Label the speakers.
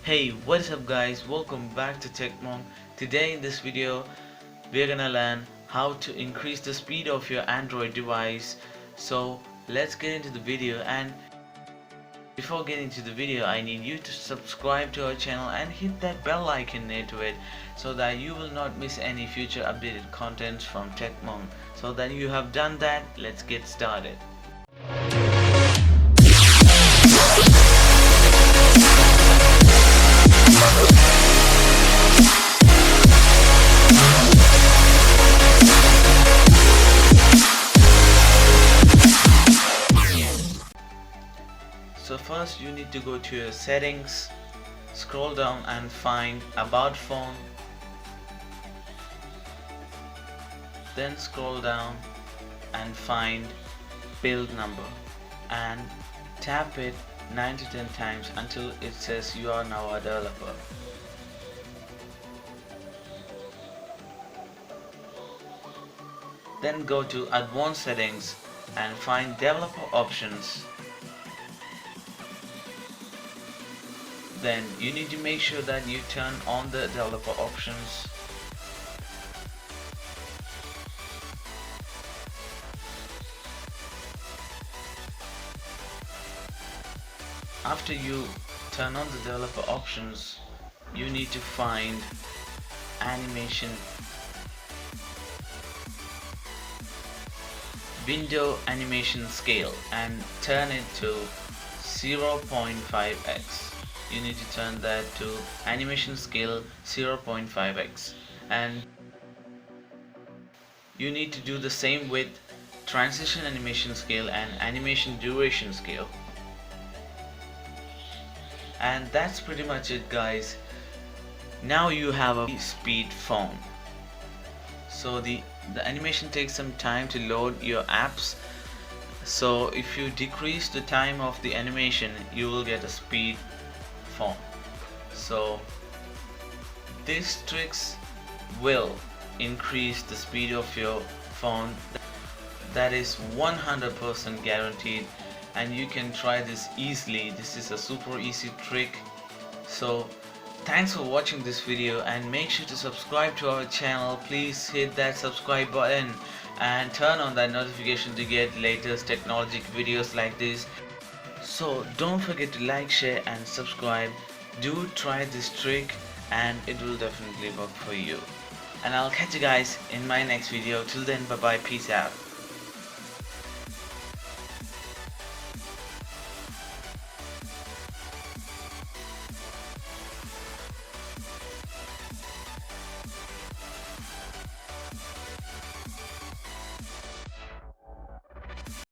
Speaker 1: Hey, what's up guys, welcome back to TechMonk. Today in this video we're gonna learn how to increase the speed of your Android device. So let's get into the video, and before getting to the video I need you to subscribe to our channel and hit that bell icon near to it so that you will not miss any future updated content from TechMonk. So that you have done that, let's get started. So first you need to go to your settings, scroll down and find about phone, then scroll down and find build number and tap it 9 to 10 times until it says you are now a developer. Then go to advanced settings and find developer options. Then you need to make sure that you turn on the developer options. After you turn on the developer options, you need to find animation, window animation scale, and turn it to 0.5x. You need to turn that to animation scale 0.5x, and you need to do the same with transition animation scale and animation duration scale. And that's pretty much it guys. Now you have a speed phone. So the animation takes some time to load your apps. So if you decrease the time of the animation, you will get a speed phone. So these tricks will increase the speed of your phone. That is 100% guaranteed, and you can try this easily. This is a super easy trick. So thanks for watching this video, and make sure to subscribe to our channel. Please hit that subscribe button and turn on that notification to get latest technological videos like this. So don't forget to like, share and subscribe. Do try this trick and it will definitely work for you. And I'll catch you guys in my next video. Till then, bye bye, peace out.